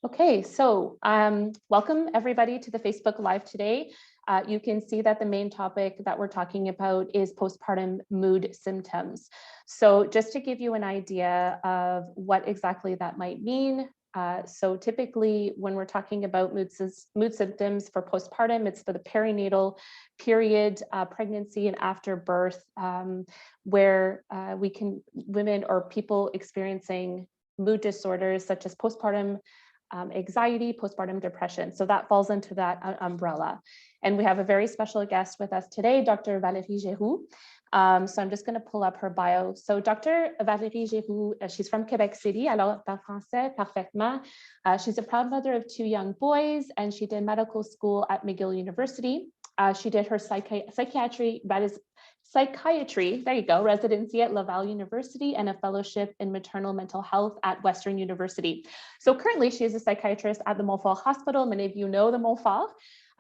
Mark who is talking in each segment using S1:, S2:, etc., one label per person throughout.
S1: Okay, so welcome everybody to the Facebook Live today. You can see that the main topic that we're talking about is postpartum mood symptoms. So just to give you an idea of what exactly that might mean, so typically when we're talking about mood symptoms for postpartum, it's for the perinatal period, pregnancy and after birth, where women or people experiencing mood disorders such as postpartum anxiety, postpartum depression. So that falls into that umbrella. And we have a very special guest with us today, Dr. Valérie Giroux. So I'm just going to pull up her bio. So Dr. Valérie Giroux, she's from Quebec City, alors parle français parfaitement. She's a proud mother of 2 young boys, and she did medical school at McGill University. She did her psychiatry, there you go, residency at Laval University and a fellowship in maternal mental health at Western University. So currently she is a psychiatrist at the Montfort Hospital. Many of you know the Montfort,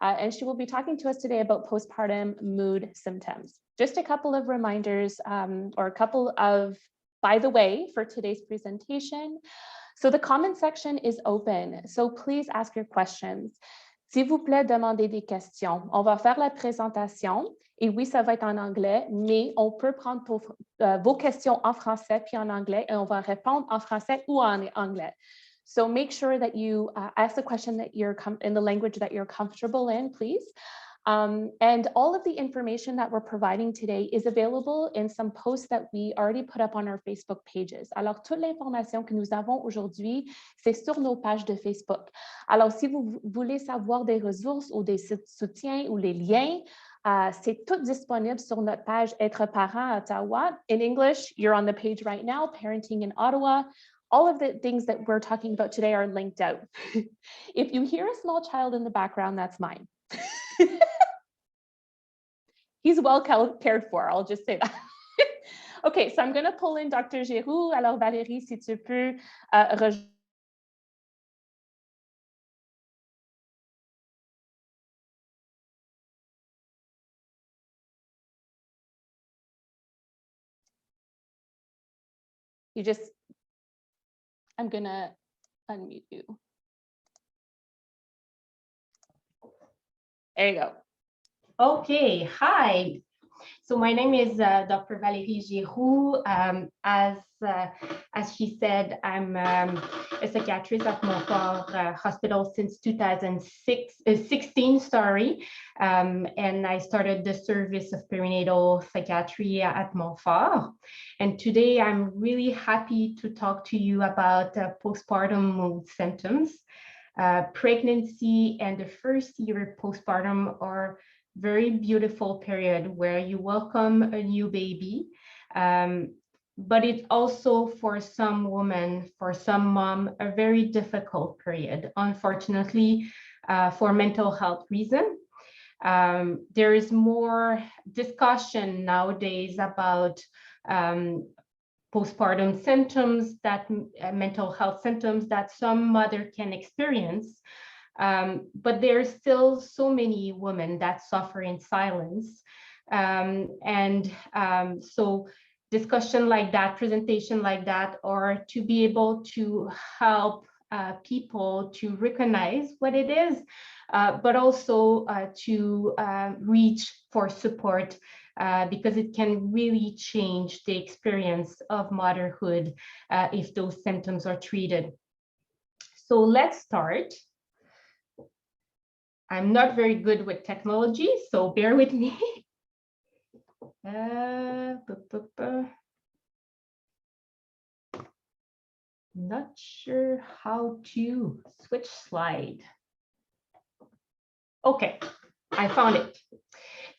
S1: and she will be talking to us today about postpartum mood symptoms. Just a couple of reminders or a couple of, by the way, for today's presentation. So the comment section is open, so please ask your questions. S'il vous plaît, demandez des questions. On va faire la présentation. Et oui, ça va être en anglais, mais on peut prendre vos questions en français puis en anglais, et on va répondre en français ou en anglais. So make sure that you ask the question that you're in the language that you're comfortable in, please. And all of the information that we're providing today is available in some posts that we already put up on our Facebook pages. Alors, toute l'information que nous avons aujourd'hui, c'est sur nos pages de Facebook. Alors, si vous voulez savoir des ressources ou des soutiens ou les liens, c'est tout disponible sur notre page Être parent à Ottawa. In English, you're on the page right now, Parenting in Ottawa. All of the things that we're talking about today are linked out. If you hear a small child in the background, that's mine. He's well cared for, I'll just say that. Okay, so I'm going to pull in Dr. Giroux. Alors Valérie, si tu peux I'm going to unmute you. There you go.
S2: Okay, hi. So my name is Dr. Valérie Giroux. As she said, I'm a psychiatrist at Montfort Hospital since 2016, and I started the service of perinatal psychiatry at Montfort. And today I'm really happy to talk to you about postpartum mood symptoms. Pregnancy and the first year postpartum are very beautiful period where you welcome a new baby, but it's also for some women, for some mom, a very difficult period, unfortunately, for mental health reasons. There is more discussion nowadays about postpartum symptoms, that mental health symptoms that some mother can experience. But there's still so many women that suffer in silence. So discussion like that, presentation like that, or to be able to help people to recognize what it is, but also to reach for support, because it can really change the experience of motherhood if those symptoms are treated. So let's start. I'm not very good with technology, so bear with me. Not sure how to switch slide. Okay, I found it.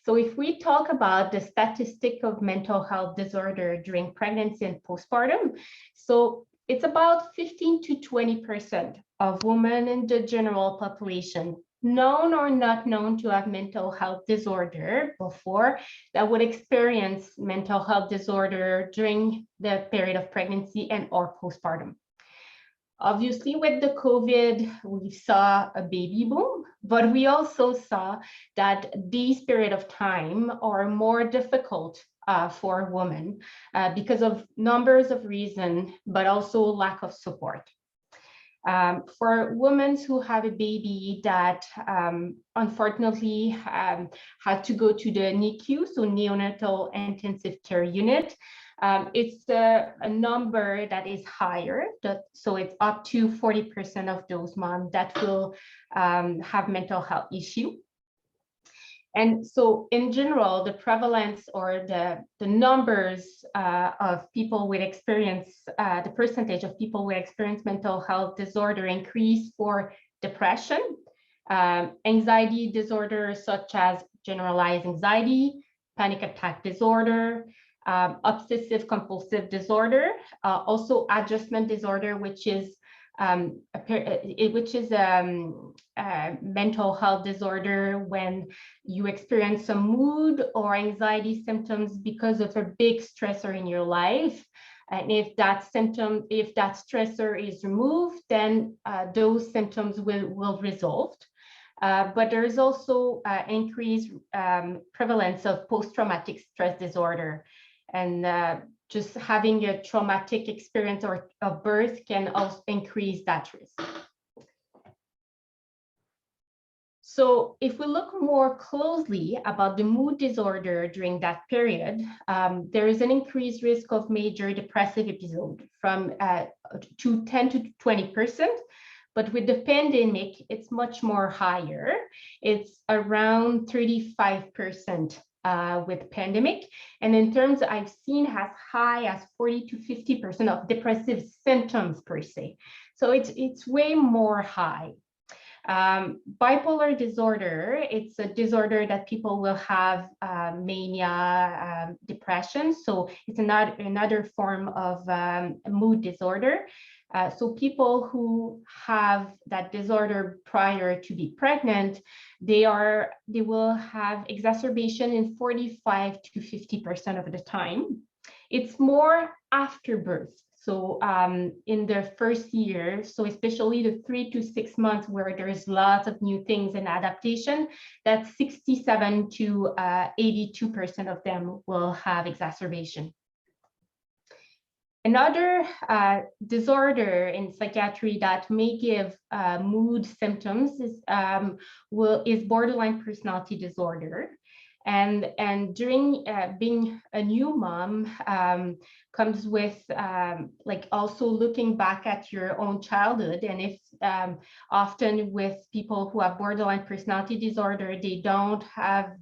S2: So if we talk about the statistic of mental health disorder during pregnancy and postpartum, so it's about 15 to 20% of women in the general population, known or not known to have mental health disorder before, that would experience mental health disorder during the period of pregnancy and or postpartum. Obviously, with the COVID, we saw a baby boom, but we also saw that these period of time are more difficult for women because of numbers of reasons, but also lack of support. For women who have a baby that unfortunately had to go to the NICU, so neonatal intensive care unit, it's a number that is higher. So it's up to 40% of those moms that will have mental health issue. And so in general, the prevalence or the numbers of people with experience, the percentage of people with experience mental health disorder increase for depression, anxiety disorders such as generalized anxiety, panic attack disorder, obsessive compulsive disorder, also adjustment disorder, which is a mental health disorder when you experience some mood or anxiety symptoms because of a big stressor in your life. And if that stressor is removed, then those symptoms will resolve. But there is also increased prevalence of post-traumatic stress disorder. And just having a traumatic experience of birth can also increase that risk. So if we look more closely about the mood disorder during that period, there is an increased risk of major depressive episode from to 10 to 20%. But with the pandemic, it's much more higher. It's around 35% with pandemic. And in terms, I've seen as high as 40 to 50% of depressive symptoms per se. So it's way more high. Bipolar disorder, it's a disorder that people will have mania, depression. So it's another form of mood disorder. So people who have that disorder prior to be pregnant, they will have exacerbation in 45 to 50% of the time. It's more after birth. So in the first year, so especially the 3 to 6 months where there's lots of new things and adaptation, that 67 to 82% of them will have exacerbation. Another disorder in psychiatry that may give mood symptoms is borderline personality disorder. And during being a new mom comes with like also looking back at your own childhood. And if often with people who have borderline personality disorder, they don't have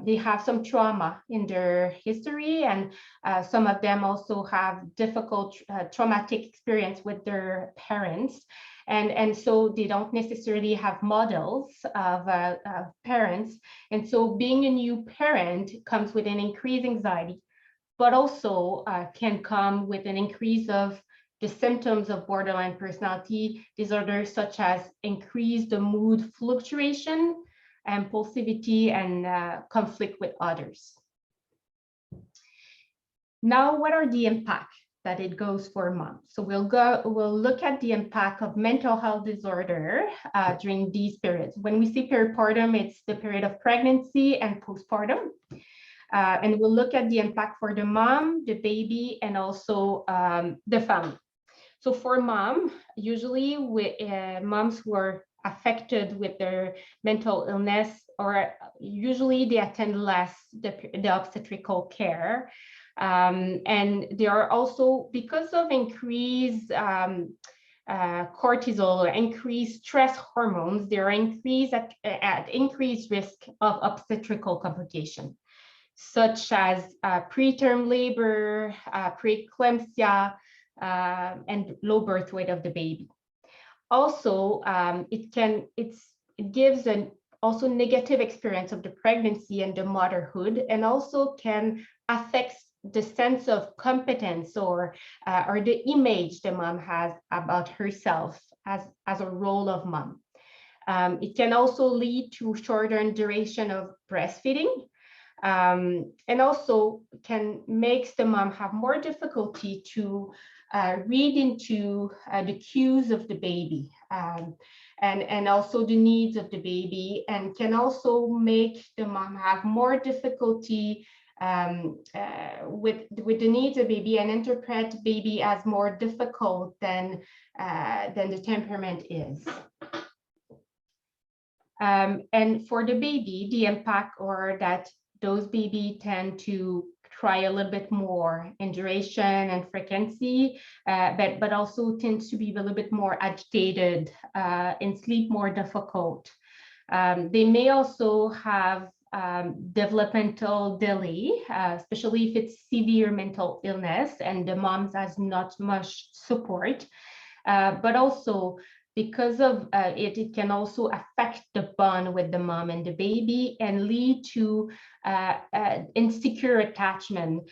S2: they have some trauma in their history, and some of them also have difficult traumatic experience with their parents. And so they don't necessarily have models of parents. And so being a new parent comes with an increased anxiety, but also can come with an increase of the symptoms of borderline personality disorder, such as increased mood fluctuation, impulsivity, and conflict with others. Now, what are the impacts that it goes for moms? So we'll look at the impact of mental health disorder during these periods. When we see peripartum, it's the period of pregnancy and postpartum. And we'll look at the impact for the mom, the baby, and also the family. So for mom, usually moms who are affected with their mental illness, or usually they attend less the obstetrical care. And they are also, because of increased cortisol or increased stress hormones, they are at increased risk of obstetrical complication, such as preterm labor, preeclampsia, and low birth weight of the baby. Also, it gives an also negative experience of the pregnancy and the motherhood, and also can affect the sense of competence or the image the mom has about herself as a role of mom. It can also lead to shorter duration of breastfeeding, and also can make the mom have more difficulty to read into the cues of the baby, and also the needs of the baby, and can also make the mom have more difficulty with the needs of baby and interpret baby as more difficult than the temperament is. And for the baby, the impact or that those baby tend to cry a little bit more in duration and frequency, but also tends to be a little bit more agitated and sleep more difficult. They may also have developmental delay, especially if it's severe mental illness and the mom has not much support, but also because of it can also affect the bond with the mom and the baby and lead to insecure attachment,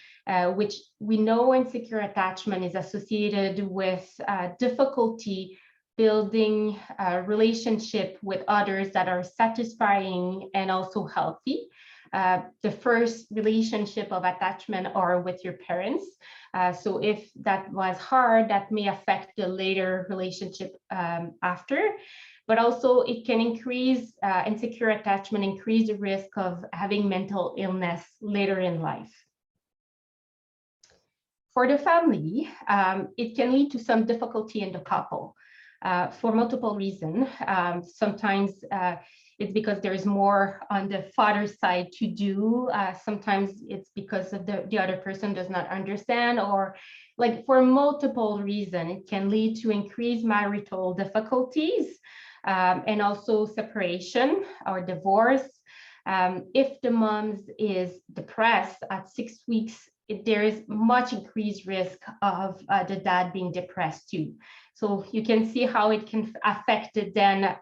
S2: which we know insecure attachment is associated with difficulty building a relationship with others that are satisfying and also healthy. The first relationship of attachment are with your parents. So if that was hard, that may affect the later relationship after, but also it can increase insecure attachment, increase the risk of having mental illness later in life. For the family, it can lead to some difficulty in the couple for multiple reasons. Sometimes it's because there's more on the father's side to do. Sometimes it's because of the other person does not understand, or like for multiple reasons, it can lead to increased marital difficulties and also separation or divorce. If the mom is depressed at 6 weeks, there is much increased risk of the dad being depressed too. So you can see how it can affect then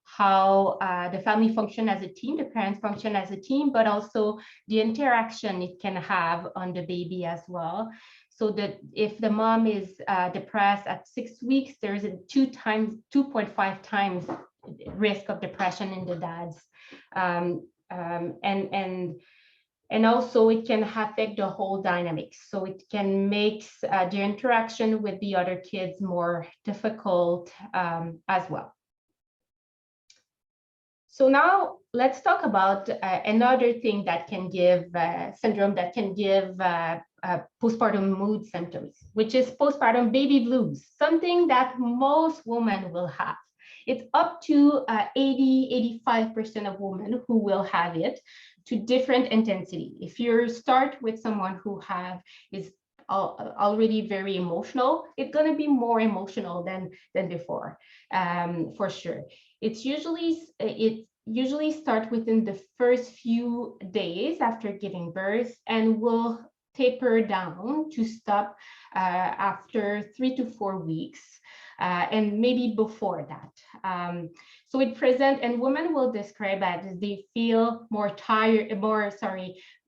S2: how the family function as a team, the parents function as a team, but also the interaction it can have on the baby as well. So that if the mom is depressed at 6 weeks, there's a 2.5 times risk of depression in the dads. And also it can affect the whole dynamics. So it can make the interaction with the other kids more difficult as well. So now let's talk about another thing that can give syndrome that can give postpartum mood symptoms, which is postpartum baby blues, something that most women will have. It's up to 80–85% of women who will have it, to different intensity. If you start with someone who is already very emotional, it's going to be more emotional than before, for sure. It usually starts within the first few days after giving birth and will taper down to stop after 3 to 4 weeks. And maybe before that. So it presents, and women will describe that as they feel more tired,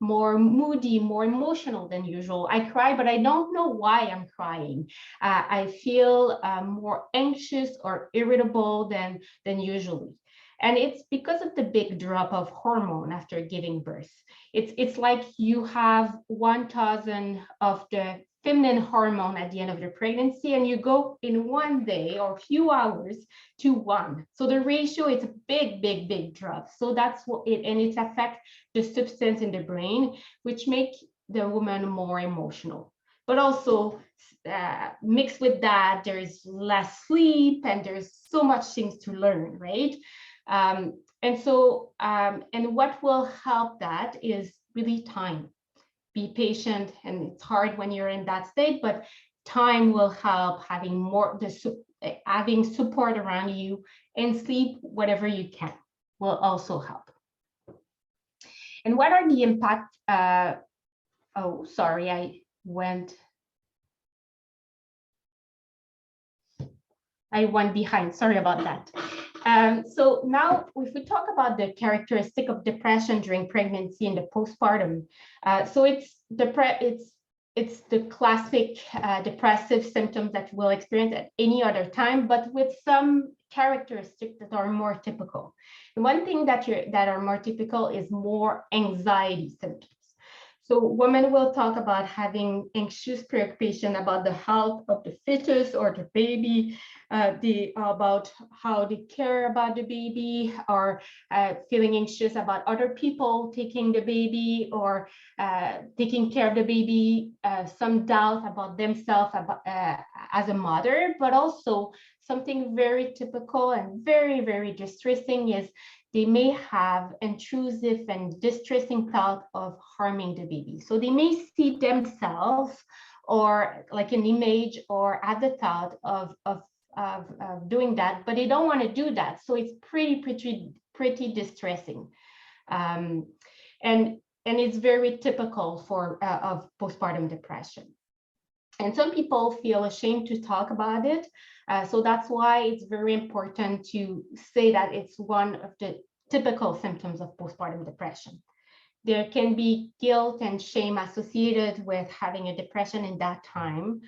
S2: more moody, more emotional than usual. I cry, but I don't know why I'm crying. I feel more anxious or irritable than usually. And it's because of the big drop of hormone after giving birth. It's like you have 1,000 of the feminine hormone at the end of the pregnancy, and you go in one day or few hours to 1. So the ratio is a big drop. So that's what it affects the substance in the brain, which make the woman more emotional. But also mixed with that, there is less sleep and there's so much things to learn, right? And what will help that is really time. Be patient, and it's hard when you're in that state, but time will help. Having support around you and sleep whatever you can will also help. And what are the impact? Oh, sorry, I went behind. Sorry about that. So now if we talk about the characteristic of depression during pregnancy and the postpartum, so it's the classic depressive symptoms that we'll experience at any other time, but with some characteristics that are more typical. And one thing that are more typical is more anxiety symptoms. So women will talk about having anxious preoccupation about the health of the fetus or the baby, about how they care about the baby, or feeling anxious about other people taking the baby or taking care of the baby, some doubt about themselves as a mother, but also something very typical and very, very distressing is they may have intrusive and distressing thought of harming the baby. So they may see themselves or like an image or have the thought of doing that, but they don't want to do that. So it's pretty distressing. And it's very typical of postpartum depression. And some people feel ashamed to talk about it. So that's why it's very important to say that it's one of the typical symptoms of postpartum depression. There can be guilt and shame associated with having a depression in that time.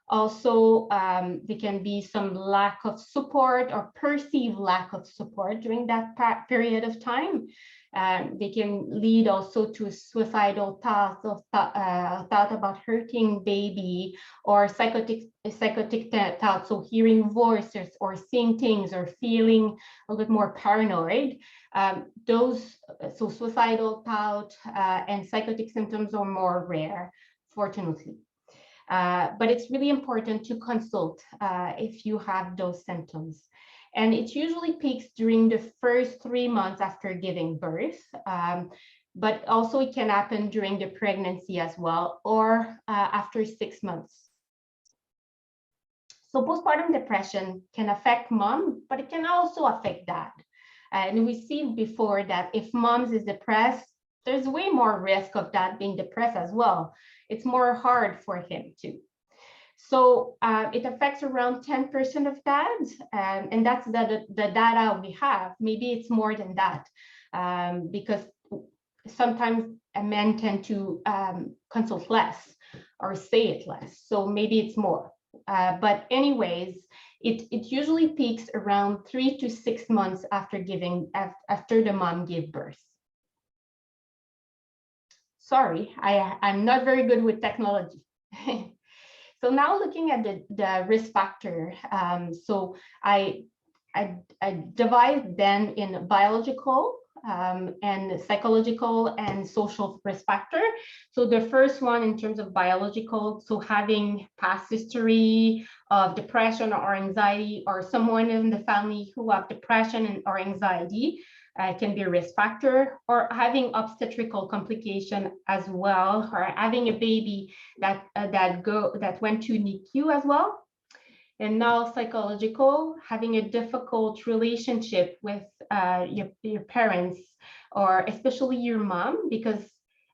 S2: Also, there can be some lack of support or perceived lack of support during that period of time. They can lead also to suicidal thoughts or thought about hurting baby, or psychotic thoughts, so hearing voices or seeing things or feeling a little bit more paranoid. So suicidal thought and psychotic symptoms are more rare, fortunately. But it's really important to consult if you have those symptoms. And it usually peaks during the first 3 months after giving birth, but also it can happen during the pregnancy as well, or after 6 months. So postpartum depression can affect mom, but it can also affect dad. And we've seen before that if moms is depressed, there's way more risk of dad being depressed as well. It's more hard for him too. So it affects around 10% of dads, and that's the data we have. Maybe it's more than that, because sometimes men tend to consult less or say it less. So maybe it's more. But anyways, it usually peaks around 3 to 6 months after the mom gave birth. Sorry, I'm not very good with technology. So now looking at the risk factor, so I divide them in biological and psychological and social risk factor. So the first one in terms of biological, so having past history of depression or anxiety, or someone in the family who have depression or anxiety, can be a risk factor, or having obstetrical complication as well, or having a baby that went to NICU as well. And now psychological, having a difficult relationship with your parents, or especially your mom, because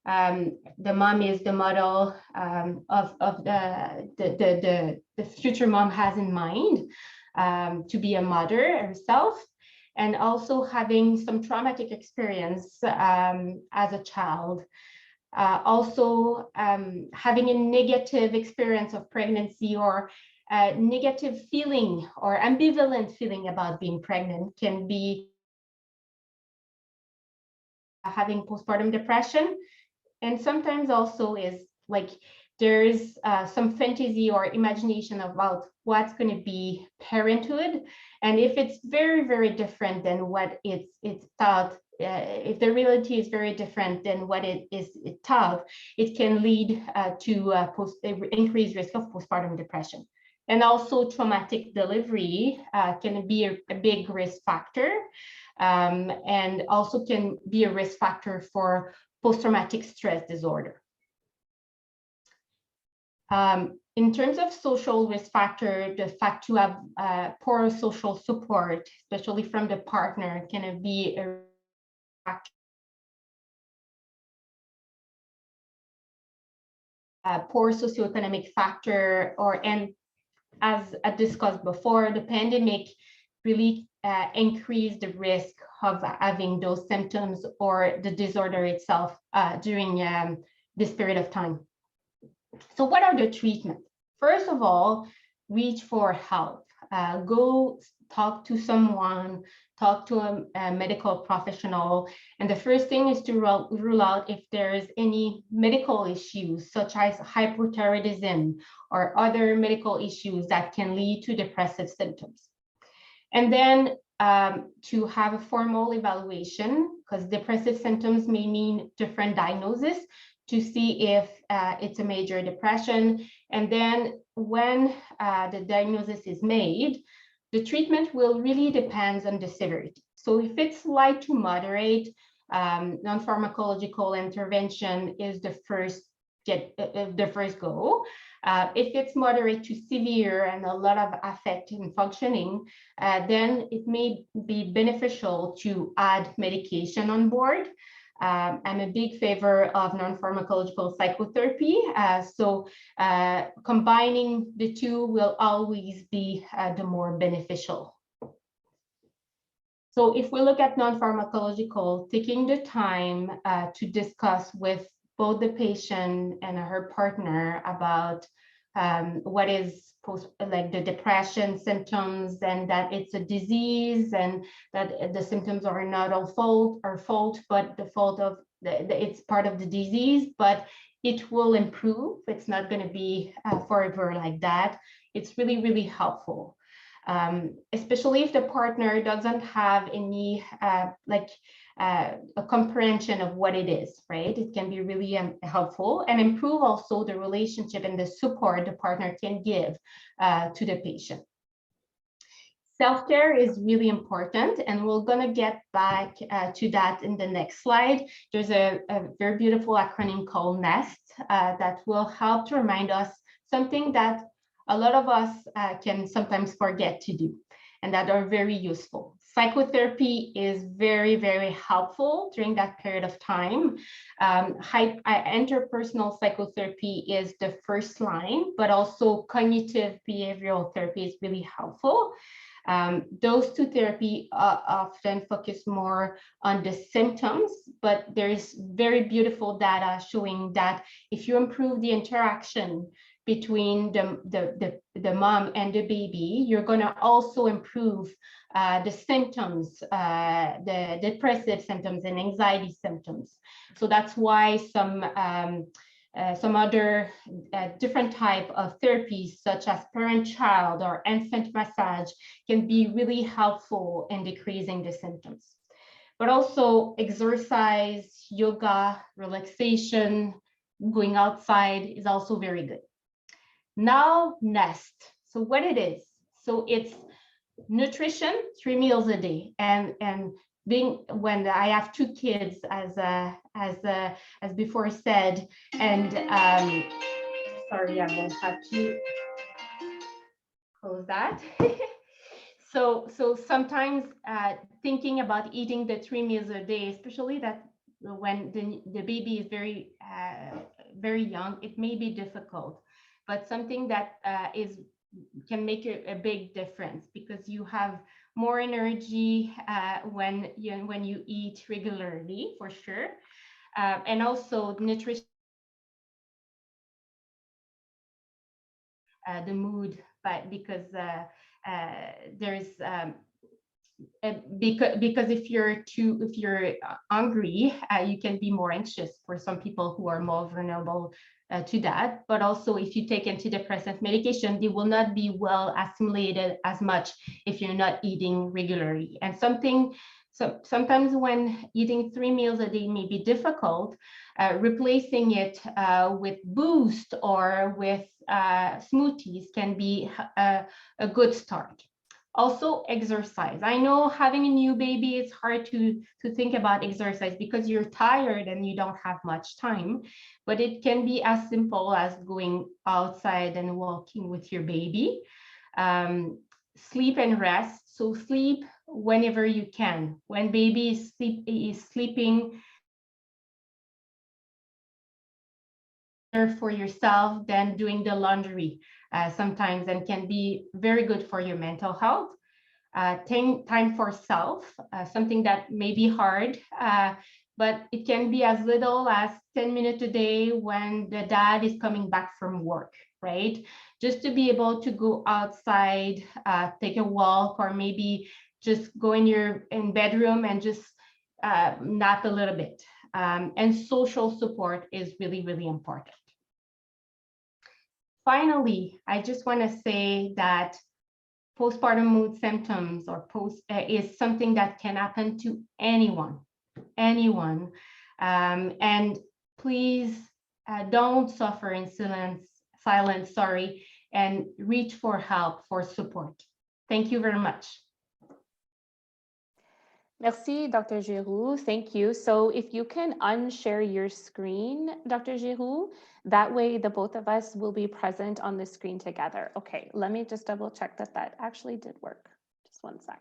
S2: the mom is the model of the future mom has in mind to be a mother herself. And also having some traumatic experience as a child. Also having a negative experience of pregnancy, or a negative feeling or ambivalent feeling about being pregnant can be having postpartum depression. And sometimes also is like there's some fantasy or imagination about what's going to be parenthood. And if it's very, very different than what it's thought, if the reality is very different than what it is thought, it can lead to increased risk of postpartum depression. And also traumatic delivery can be a big risk factor, and also can be a risk factor for post-traumatic stress disorder. In terms of social risk factor, the fact to have poor social support, especially from the partner, can be a factor. Poor socioeconomic factor, and as I discussed before, the pandemic really increased the risk of having those symptoms or the disorder itself during this period of time. So what are the treatments? First of all, reach for help. go talk to someone, talk to a medical professional. And the first thing is to rule out if there is any medical issues, such as hypothyroidism or other medical issues that can lead to depressive symptoms. And then to have a formal evaluation, because depressive symptoms may mean different diagnosis, to see if it's a major depression. And then when the diagnosis is made, the treatment will really depend on the severity. So if it's light to moderate, non-pharmacological intervention is the first go. If it's moderate to severe and a lot of affect in functioning, then it may be beneficial to add medication on board. I'm a big favor of non-pharmacological psychotherapy. So combining the two will always be the more beneficial. So if we look at non-pharmacological, taking the time to discuss with both the patient and her partner about what is like the depression symptoms, and that it's a disease, and that the symptoms are not all fault, but the fault of it's part of the disease, but it will improve. It's not going to be forever like that. It's really, really helpful. Especially if the partner doesn't have any a comprehension of what it is, right? It can be really helpful and improve also the relationship and the support the partner can give to the patient. Self-care is really important, and we're going to get back to that in the next slide. There's a very beautiful acronym called NEST that will help to remind us something that a lot of us can sometimes forget to do, and that are very useful. Psychotherapy is very, very helpful during that period of time. Interpersonal psychotherapy is the first line, but also cognitive behavioral therapy is really helpful. Those two therapies often focus more on the symptoms, but there's very beautiful data showing that if you improve the interaction between the mom and the baby, you're going to also improve the symptoms, the depressive symptoms and anxiety symptoms. So that's why some other different type of therapies, such as parent-child or infant massage, can be really helpful in decreasing the symptoms. But also exercise, yoga, relaxation, going outside is also very good. Now, NEST. So what it is? So it's nutrition, 3 meals a day, and being when I have 2 kids, as before said, and sorry, I will have to close that. So sometimes thinking about eating the 3 meals a day, especially that when the baby is very young, it may be difficult, but something that can make a big difference, because you have more energy when you eat regularly, for sure. And also nutrition, the mood, but because there's because if you're hungry, you can be more anxious for some people who are more vulnerable to that. But also, if you take antidepressant medication, they will not be well assimilated as much if you're not eating regularly. And sometimes when eating 3 meals a day may be difficult, replacing it with Boost or with smoothies can be a good start. Also, exercise. I know having a new baby, it's hard to think about exercise because you're tired and you don't have much time, but it can be as simple as going outside and walking with your baby. Sleep and rest. So sleep whenever you can. When baby is sleeping, for yourself than doing the laundry sometimes, and can be very good for your mental health. Time for self, something that may be hard, but it can be as little as 10 minutes a day when the dad is coming back from work. right? Just to be able to go outside, take a walk, or maybe just go in your bedroom and just nap a little bit. And social support is really, really important. Finally, I just want to say that postpartum mood symptoms or is something that can happen to anyone. And please don't suffer in silence, and reach for help, for support. Thank you very much.
S1: Merci, Dr. Giroux. Thank you. So if you can unshare your screen, Dr. Giroux, that way the both of us will be present on the screen together. Okay, let me just double check that that actually did work. Just one sec.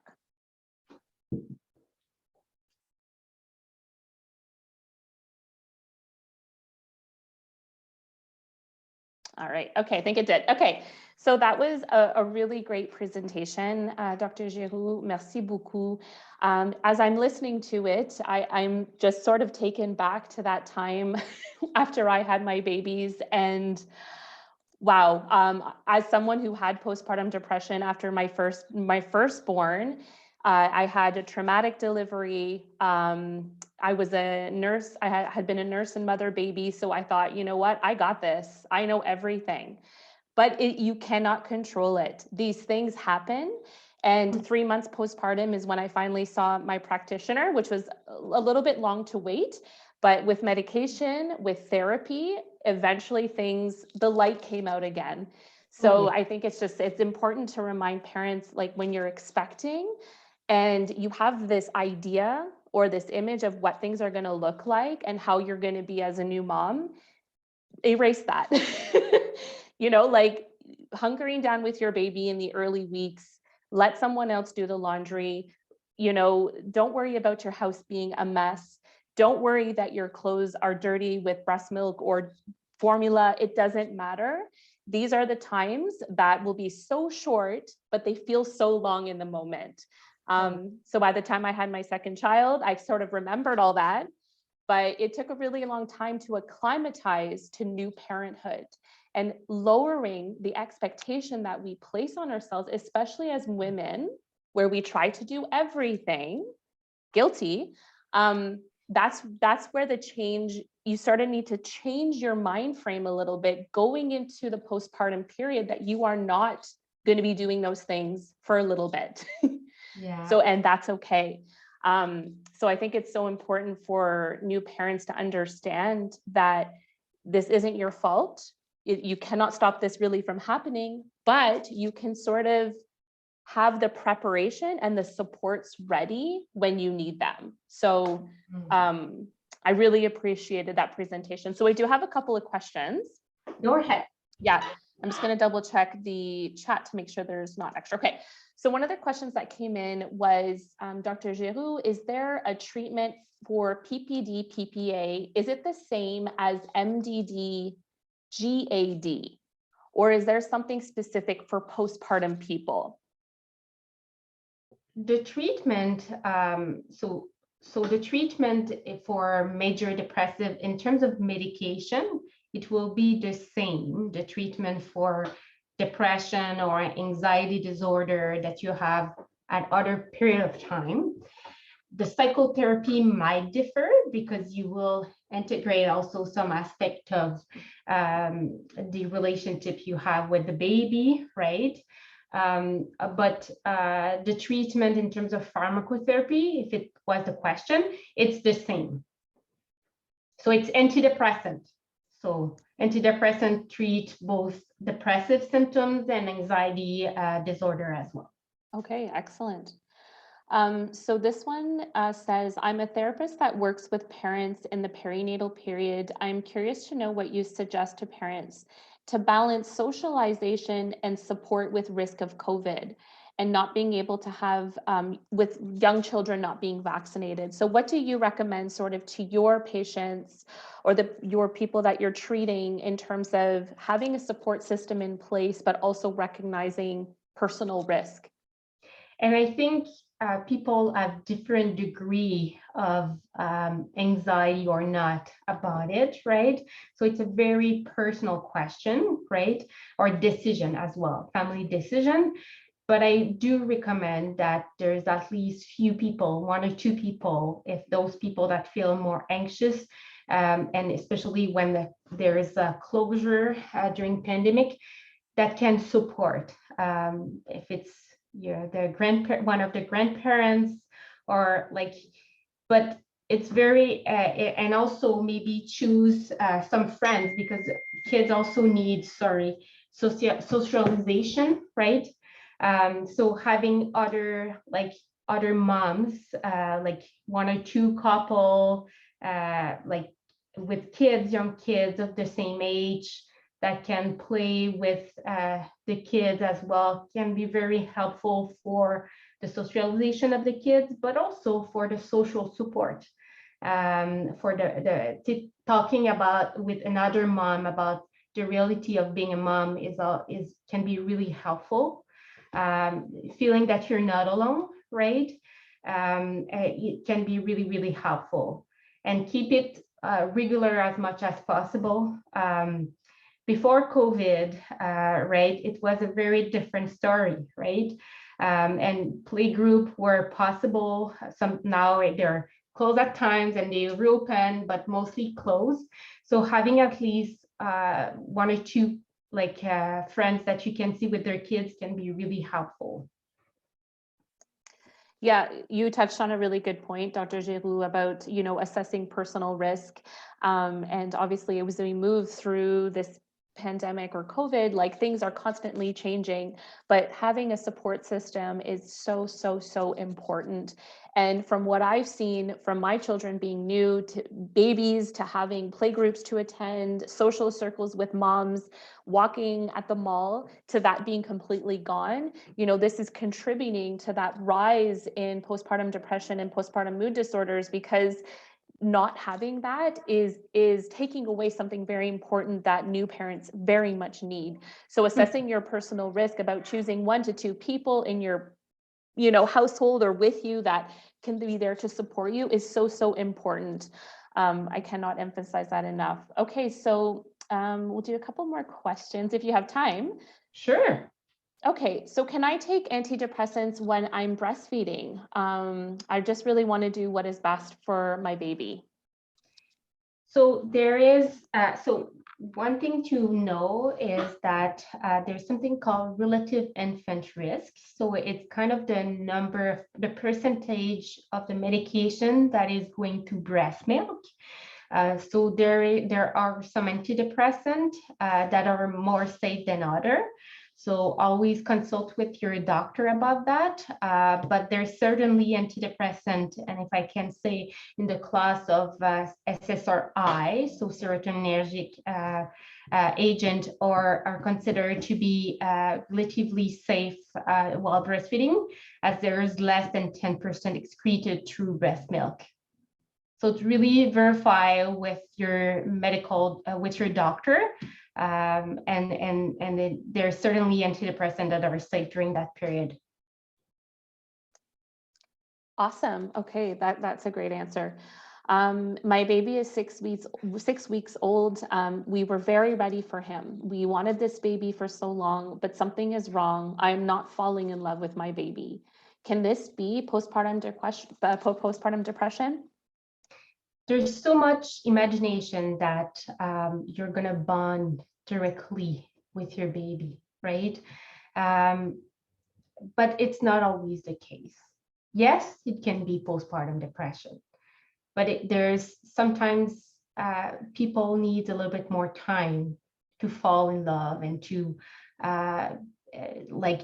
S1: All right. Okay, I think it did. Okay, so that was a really great presentation, Dr. Giroux. Merci beaucoup. As I'm listening to it, I'm just sort of taken back to that time after I had my babies. And wow, as someone who had postpartum depression after my firstborn, I had a traumatic delivery. I was a nurse. I had been a nurse and mother baby. So I thought, you know what, I got this. I know everything. But you cannot control it. These things happen. And 3 months postpartum is when I finally saw my practitioner, which was a little bit long to wait. But with medication, with therapy, eventually the light came out again. So I think it's important to remind parents, like when you're expecting and you have this idea or this image of what things are going to look like and how you're going to be as a new mom, erase that. You know, like hunkering down with your baby in the early weeks, let someone else do the laundry. You know, don't worry about your house being a mess. Don't worry that your clothes are dirty with breast milk or formula. It doesn't matter. These are the times that will be so short, but they feel so long in the moment. So by the time I had my second child, I sort of remembered all that, but it took a really long time to acclimatize to new parenthood and lowering the expectation that we place on ourselves, especially as women, where we try to do everything, guilty. That's where the change, you sort of need to change your mind frame a little bit going into the postpartum period, that you are not going to be doing those things for a little bit.
S2: Yeah.
S1: So, and that's okay. So I think it's so important for new parents to understand that this isn't your fault. You cannot stop this really from happening, but you can sort of have the preparation and the supports ready when you need them. So I really appreciated that presentation. So I do have a couple of questions.
S2: Go ahead.
S1: Yeah, I'm just going to double check the chat to make sure there's not extra. Okay, so one of the questions that came in was, Dr. Giroux, is there a treatment for PPD, PPA? Is it the same as MDD, GAD? Or is there something specific for postpartum people?
S2: The treatment, so the treatment for major depressive, in terms of medication, it will be the same. The treatment for depression or anxiety disorder that you have at other period of time. The psychotherapy might differ because you will integrate also some aspect of the relationship you have with the baby, right? But the treatment in terms of pharmacotherapy, if it was the question, it's the same. So it's antidepressant. So antidepressant treat both depressive symptoms and anxiety disorder as well.
S1: Okay, excellent. So this one says, I'm a therapist that works with parents in the perinatal period. I'm curious to know what you suggest to parents to balance socialization and support with risk of COVID and not being able to have, with young children not being vaccinated. So what do you recommend sort of to your patients or your people that you're treating in terms of having a support system in place, but also recognizing personal risk?
S2: And I think people have different degree of anxiety or not about it, right? So it's a very personal question, right? Or decision as well, family decision. But I do recommend that there's at least few people, 1 or 2 people, if those people that feel more anxious, and especially when there is a closure during pandemic, that can support. If it's one of the grandparents, or like, but it's very, and also maybe choose some friends, because kids also need, socialization, right? So having other moms, like 1 or 2 couple, like with kids, young kids of the same age, that can play with the kids as well, can be very helpful for the socialization of the kids, but also for the social support. For talking about with another mom about the reality of being a mom can be really helpful. Feeling that you're not alone, right? It can be really, really helpful, and keep it regular as much as possible. Before COVID, right, it was a very different story, right? And playgroup were possible. Some now they're closed at times and they reopen, but mostly closed. So having at least 1 or 2 friends that you can see with their kids can be really helpful.
S1: Yeah, you touched on a really good point, Dr. Giroux, about, assessing personal risk. And obviously, as we move through this pandemic or COVID, like things are constantly changing, but having a support system is so, so, so important. And from what I've seen from my children being new to babies, to having playgroups to attend, social circles with moms, walking at the mall, to that being completely gone, this is contributing to that rise in postpartum depression and postpartum mood disorders, because not having that is taking away something very important that new parents very much need. So assessing your personal risk about choosing 1 to 2 people in your household or with you that can be there to support you is so, so important. I cannot emphasize that enough. Okay, so we'll do a couple more questions if you have time.
S2: Sure.
S1: Okay, so can I take antidepressants when I'm breastfeeding? I just really want to do what is best for my baby.
S2: So there is, one thing to know is that there's something called relative infant risk. So it's kind of the percentage of the medication that is going to breast milk. So there are some antidepressants that are more safe than others. So always consult with your doctor about that. But there's certainly antidepressant, and if I can say, in the class of SSRI, so serotonergic agent, are considered to be relatively safe while breastfeeding, as there is less than 10% excreted through breast milk. So to really verify with your with your doctor, and there's certainly antidepressants that are safe during that period.
S1: Awesome. Okay, that's a great answer. My baby is 6 weeks old. We were very ready for him. We wanted this baby for so long, but something is wrong. I'm not falling in love with my baby. Can this be postpartum depression?
S2: There's so much imagination that you're going to bond directly with your baby, right? But it's not always the case. Yes, it can be postpartum depression, but there's sometimes people need a little bit more time to fall in love and to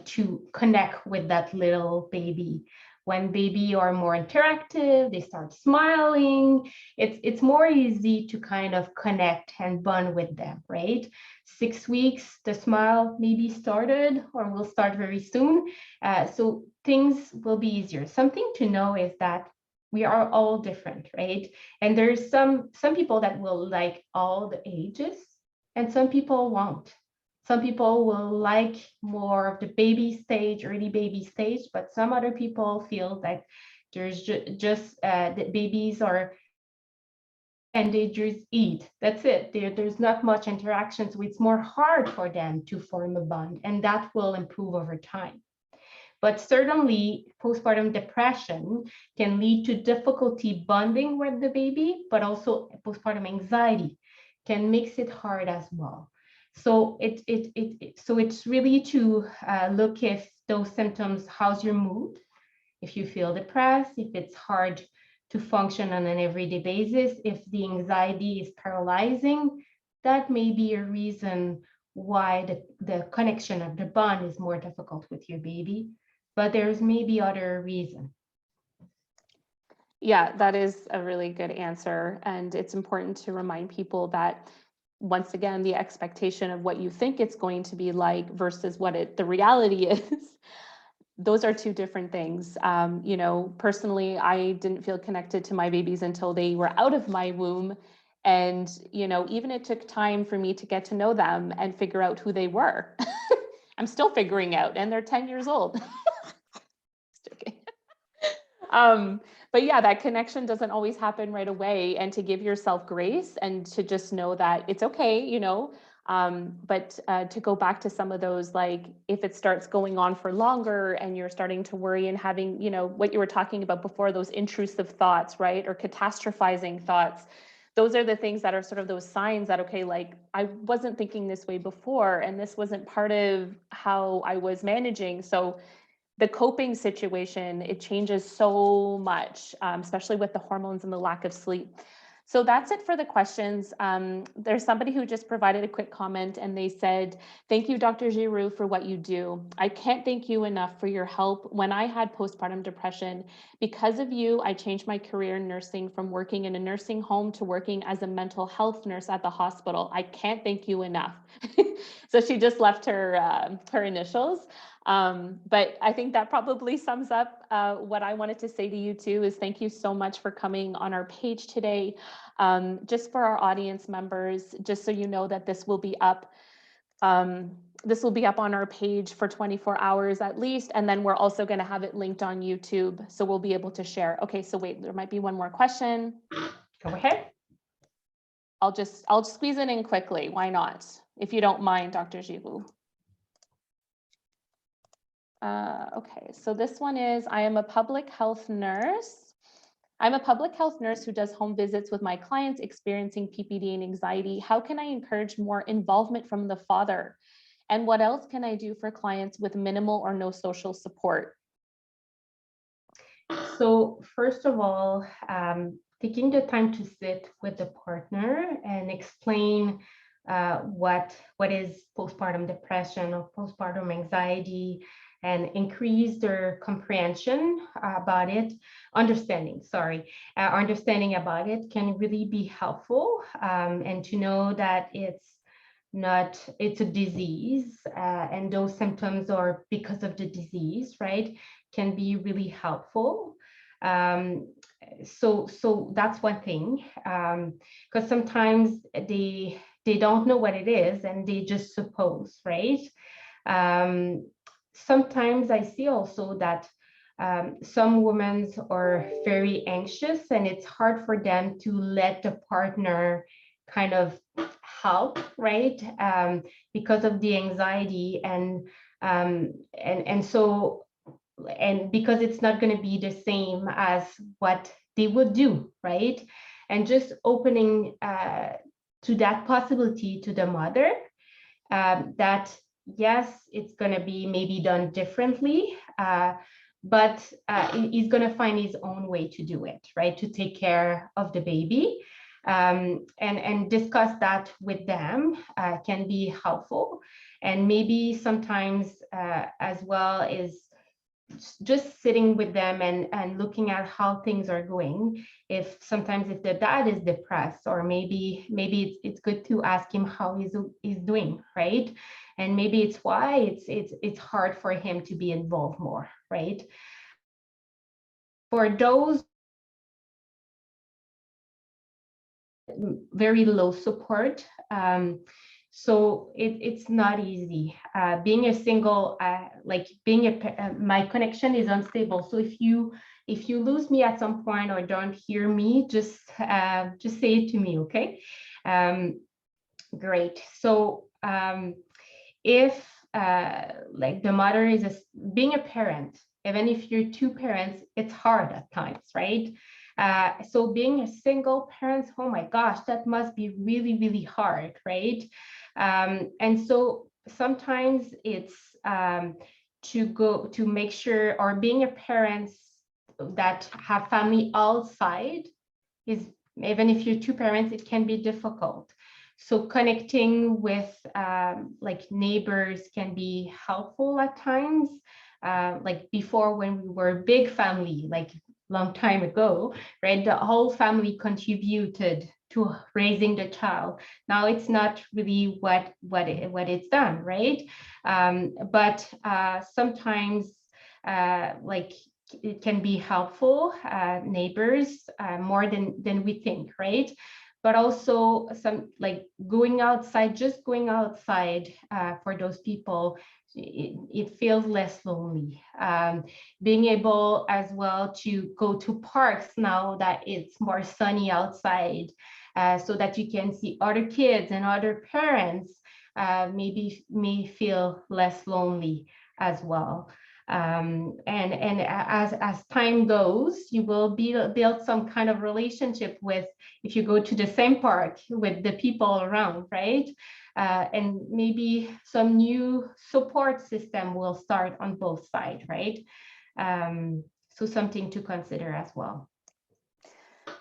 S2: to connect with that little baby. When baby are more interactive, they start smiling, it's more easy to kind of connect and bond with them, right? 6 weeks, the smile maybe started or will start very soon. So things will be easier. Something to know is that we are all different, right? And there's some people that will like all the ages, and some people won't. Some people will like more of the baby stage, early baby stage, but some other people feel that there's just that babies are, and they just eat. That's it. There's not much interaction, so it's more hard for them to form a bond, and that will improve over time. But certainly, postpartum depression can lead to difficulty bonding with the baby, but also postpartum anxiety can make it hard as well. So it's really to look if those symptoms, how's your mood? If you feel depressed, if it's hard to function on an everyday basis, if the anxiety is paralyzing, that may be a reason why the connection of the bond is more difficult with your baby, but there's maybe other reason.
S1: Yeah, that is a really good answer. And it's important to remind people that, once again, the expectation of what you think it's going to be like versus what the reality is, those are two different things. You know, personally, I didn't feel connected to my babies until they were out of my womb. And, you know, even it took time for me to get to know them and figure out who they were. I'm still figuring out, and they're 10 years old. Just joking. But yeah, that connection doesn't always happen right away, and to give yourself grace and to just know that it's okay, you know. But to go back to some of those, like if it starts going on for longer and you're starting to worry and having, you know, what you were talking about before, those intrusive thoughts, right? Or catastrophizing thoughts. Those are the things that are sort of those signs that, okay, like I wasn't thinking this way before, and this wasn't part of how I was managing. So the coping situation, it changes so much, especially with the hormones and the lack of sleep. So that's it for the questions. There's somebody who just provided a quick comment, and they said, "Thank you, Dr. Giroux, for what you do. I can't thank you enough for your help when I had postpartum depression. Because of you, I changed my career in nursing from working in a nursing home to working as a mental health nurse at the hospital. I can't thank you enough." So she just left her initials. But I think that probably sums up what I wanted to say to you too, is thank you so much for coming on our page today. Just for our audience members, just so you know that this will be up. This will be up on our page for 24 hours at least, and then we're also going to have it linked on YouTube, so we'll be able to share. Okay, so wait, there might be one more question.
S2: Go ahead.
S1: I'll squeeze it in quickly. Why not? If you don't mind, Dr. Giroux. Okay, so this one is, I am a public health nurse. I'm a public health nurse who does home visits with my clients experiencing PPD and anxiety. How can I encourage more involvement from the father? And what else can I do for clients with minimal or no social support?
S2: So first of all, taking the time to sit with the partner and explain what is postpartum depression or postpartum anxiety, and increase their comprehension about it, understanding about it can really be helpful, and to know that it's a disease, and those symptoms are because of the disease, right, can be really helpful. So that's one thing, because sometimes they don't know what it is and they just suppose, right? Sometimes I see also that some women are very anxious, and it's hard for them to let the partner kind of help, right? Because of the anxiety, and so because it's not going to be the same as what they would do, right? And just opening to that possibility to the mother, that yes, it's going to be maybe done differently, but he's going to find his own way to do it, right? To take care of the baby, and discuss that with them can be helpful. And maybe sometimes as well is just sitting with them and looking at how things are going. If the dad is depressed, or maybe it's good to ask him how he's doing, right? And maybe it's why it's hard for him to be involved more, right? For those very low support, So it's not easy. Being a single, my connection is unstable. So if you lose me at some point or don't hear me, just say it to me, okay? Great. So if like the mother is being a parent, even if you're two parents, it's hard at times, right? So being a single parent, oh my gosh, that must be really, really hard, right? And so sometimes it's to make sure, or being a parent that have family outside is, even if you're two parents, it can be difficult. So connecting with like neighbors can be helpful at times. Like before, when we were a big family, like long time ago, right? The whole family contributed to raising the child. Now it's not really what it's done, right? But sometimes like it can be helpful, neighbors, more than we think, right? But also some like just going outside for those people, it feels less lonely. Being able as well to go to parks now that it's more sunny outside, so that you can see other kids and other parents, maybe may feel less lonely as well. And as time goes, you will build some kind of relationship with, if you go to the same park, with the people around, right? And maybe some new support system will start on both sides, right? So something to consider as well.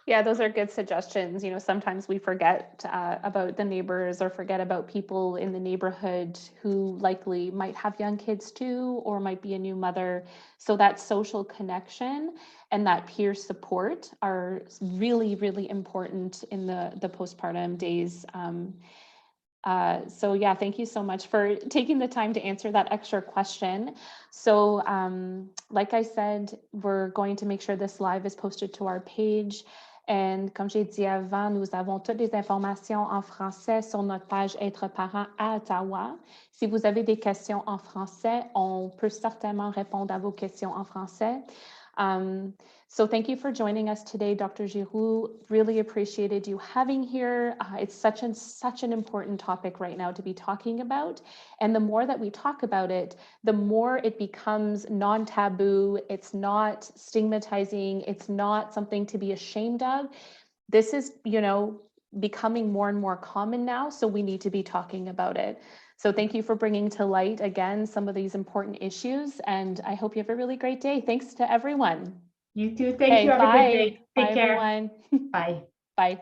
S1: Yeah, those are good suggestions. You know, sometimes we forget about the neighbors or forget about people in the neighborhood who likely might have young kids too, or might be a new mother. So that social connection and that peer support are really, really important in the postpartum days. So yeah, thank you so much for taking the time to answer that extra question. So like I said, we're going to make sure this live is posted to our page. And comme j'ai dit avant, nous avons toutes les informations en français sur notre page Être parent à Ottawa. Si vous avez des questions en français, on peut certainement répondre à vos questions en français. So thank you for joining us today, Dr. Giroux. Really appreciated you having here. It's such an important topic right now to be talking about. And the more that we talk about it, the more it becomes non-taboo. It's not stigmatizing. It's not something to be ashamed of. This is, you know, becoming more and more common now. So we need to be talking about it. So thank you for bringing to light, again, some of these important issues. And I hope you have a really great day. Thanks to everyone.
S2: You too. Thank you. Have a good day. Take care.
S1: Bye, everyone.
S2: Bye.
S1: Bye.